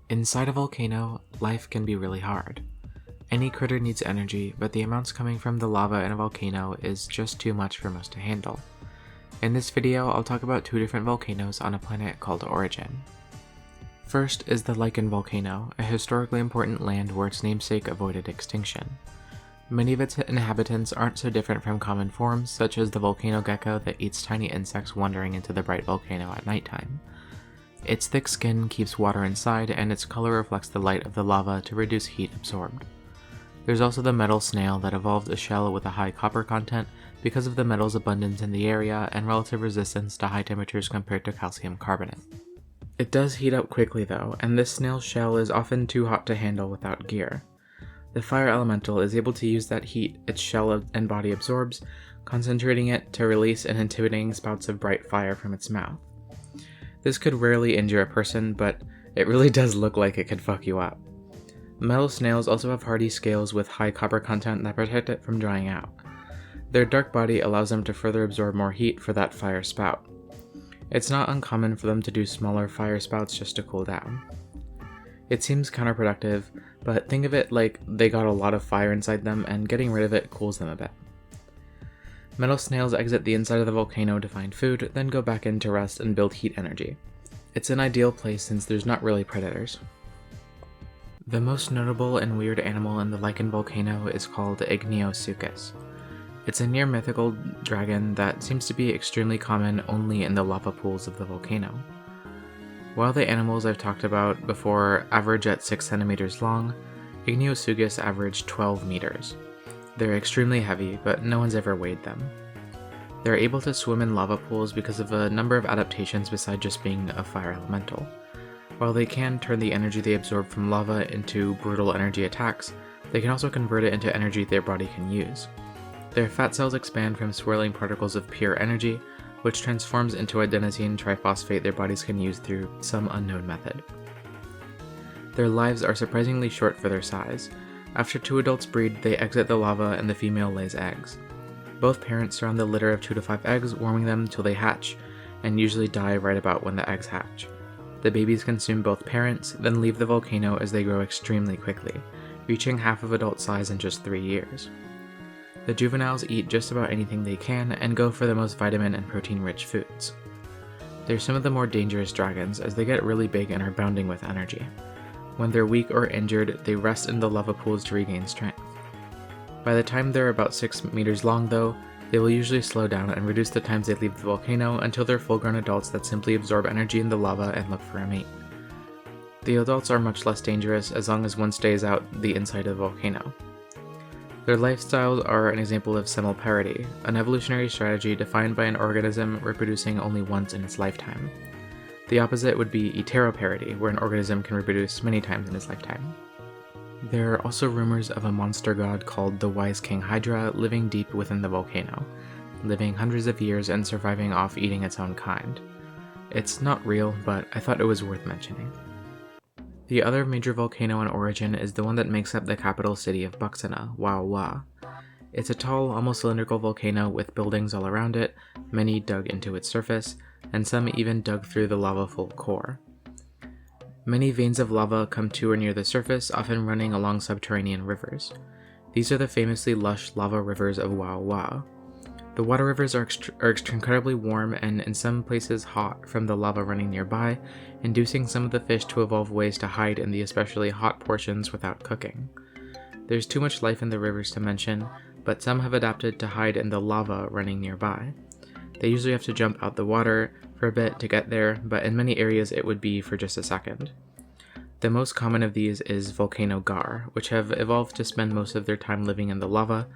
Inside a volcano, life can be really hard. Any critter needs energy, but the amounts coming from the lava in a volcano is just too much for most to handle. In this video, I'll talk about two different volcanoes on a planet called Origin. First is the Lycan volcano, a historically important land where its namesake avoided extinction. Many of its inhabitants aren't so different from common forms, such as the volcano gecko that eats tiny insects wandering into the bright volcano at nighttime. Its thick skin keeps water inside, and its color reflects the light of the lava to reduce heat absorbed. There's also the metal snail that evolved a shell with a high copper content because of the metal's abundance in the area and relative resistance to high temperatures compared to calcium carbonate. It does heat up quickly though, and this snail's shell is often too hot to handle without gear. The fire elemental is able to use that heat its shell and body absorbs, concentrating it to release and intimidating spouts of bright fire from its mouth. This could rarely injure a person, but it really does look like it could fuck you up. Metal snails also have hardy scales with high copper content that protect it from drying out. Their dark body allows them to further absorb more heat for that fire spout. It's not uncommon for them to do smaller fire spouts just to cool down. It seems counterproductive, but think of it like they got a lot of fire inside them and getting rid of it cools them a bit. Metal snails exit the inside of the volcano to find food, then go back in to rest and build heat energy. It's an ideal place since there's not really predators. The most notable and weird animal in the Lycan volcano is called ichthyosaurs. It's a near mythical dragon that seems to be extremely common only in the lava pools of the volcano. While the animals I've talked about before average at 6 centimeters long, ichthyosaurs average 12 meters. They're extremely heavy, but no one's ever weighed them. They're able to swim in lava pools because of a number of adaptations besides just being a fire elemental. While they can turn the energy they absorb from lava into brutal energy attacks, they can also convert it into energy their body can use. Their fat cells expand from swirling particles of pure energy, which transforms into adenosine triphosphate their bodies can use through some unknown method. Their lives are surprisingly short for their size. After two adults breed, they exit the lava and the female lays eggs. Both parents surround the litter of 2 to 5 eggs, warming them till they hatch, and usually die right about when the eggs hatch. The babies consume both parents, then leave the volcano as they grow extremely quickly, reaching half of adult size in just 3 years. The juveniles eat just about anything they can and go for the most vitamin and protein-rich foods. They're some of the more dangerous dragons as they get really big and are bounding with energy. When they're weak or injured, they rest in the lava pools to regain strength. By the time they're about 6 meters long though, they will usually slow down and reduce the times they leave the volcano until they're full-grown adults that simply absorb energy in the lava and look for a mate. The adults are much less dangerous as long as one stays out the inside of the volcano. Their lifestyles are an example of semiparity, an evolutionary strategy defined by an organism reproducing only once in its lifetime. The opposite would be heteroparity, where an organism can reproduce many times in its lifetime. There are also rumors of a monster god called the Wise King Hydra living deep within the volcano, living hundreds of years and surviving off eating its own kind. It's not real, but I thought it was worth mentioning. The other major volcano in origin is the one that makes up the capital city of Buxana, Wao Wa. It's a tall, almost cylindrical volcano with buildings all around it, many dug into its surface, and some even dug through the lava-full core. Many veins of lava come to or near the surface, often running along subterranean rivers. These are the famously lush lava rivers of Wao Wa. The water rivers are incredibly warm and in some places hot from the lava running nearby, inducing some of the fish to evolve ways to hide in the especially hot portions without cooking. There's too much life in the rivers to mention, but some have adapted to hide in the lava running nearby. They usually have to jump out the water for a bit to get there, but in many areas it would be for just a second. The most common of these is volcano gar, which have evolved to spend most of their time living in the lava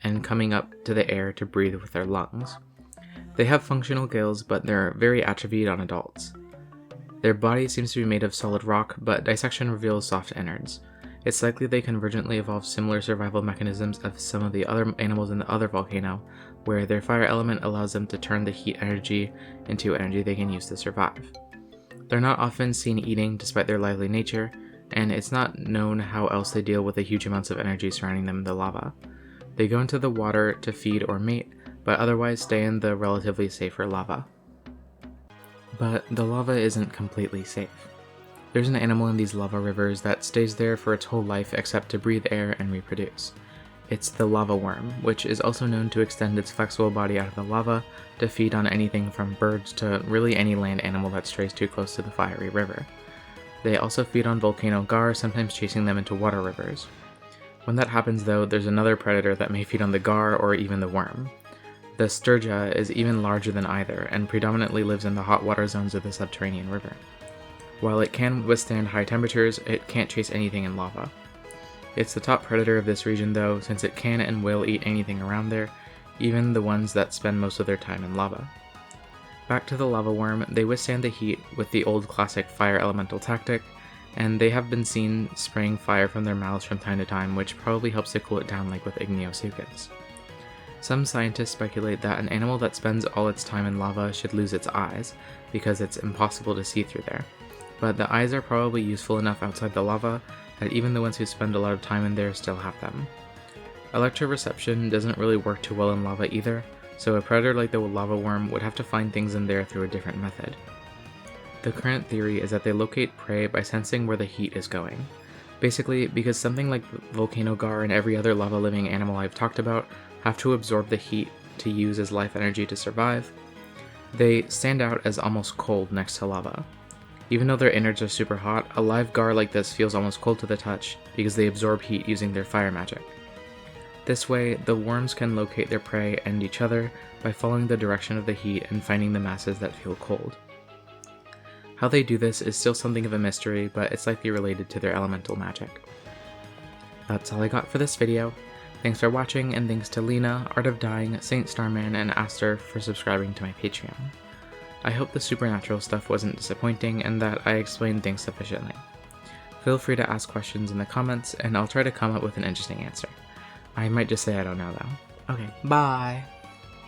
and coming up to the air to breathe with their lungs. They have functional gills, but they're very atrophied on adults. Their body seems to be made of solid rock, but dissection reveals soft innards. It's likely they convergently evolved similar survival mechanisms of some of the other animals in the other volcano, where their fire element allows them to turn the heat energy into energy they can use to survive. They're not often seen eating despite their lively nature, and it's not known how else they deal with the huge amounts of energy surrounding them in the lava. They go into the water to feed or mate, but otherwise stay in the relatively safer lava. But the lava isn't completely safe. There's an animal in these lava rivers that stays there for its whole life except to breathe air and reproduce. It's the lava worm, which is also known to extend its flexible body out of the lava to feed on anything from birds to really any land animal that strays too close to the fiery river. They also feed on volcano gar, sometimes chasing them into water rivers. When that happens though, there's another predator that may feed on the gar or even the worm. The sturgia is even larger than either, and predominantly lives in the hot water zones of the subterranean river. While it can withstand high temperatures, it can't chase anything in lava. It's the top predator of this region though, since it can and will eat anything around there, even the ones that spend most of their time in lava. Back to the lava worm, they withstand the heat with the old classic fire elemental tactic, and they have been seen spraying fire from their mouths from time to time, which probably helps to cool it down like with ichthyosaurs. Some scientists speculate that an animal that spends all its time in lava should lose its eyes, because it's impossible to see through there. But the eyes are probably useful enough outside the lava that even the ones who spend a lot of time in there still have them. Electroreception doesn't really work too well in lava either, so a predator like the lava worm would have to find things in there through a different method. The current theory is that they locate prey by sensing where the heat is going. Basically, because something like volcano gar and every other lava-living animal I've talked about have to absorb the heat to use as life energy to survive, they stand out as almost cold next to lava. Even though their innards are super hot, a live gar like this feels almost cold to the touch because they absorb heat using their fire magic. This way, the worms can locate their prey and each other by following the direction of the heat and finding the masses that feel cold. How they do this is still something of a mystery, but it's likely related to their elemental magic. That's all I got for this video. Thanks for watching, and thanks to Lena, Art of Dying, Saint Starman, and Aster for subscribing to my Patreon. I hope the supernatural stuff wasn't disappointing and that I explained things sufficiently. Feel free to ask questions in the comments, and I'll try to come up with an interesting answer. I might just say I don't know though. Okay, bye!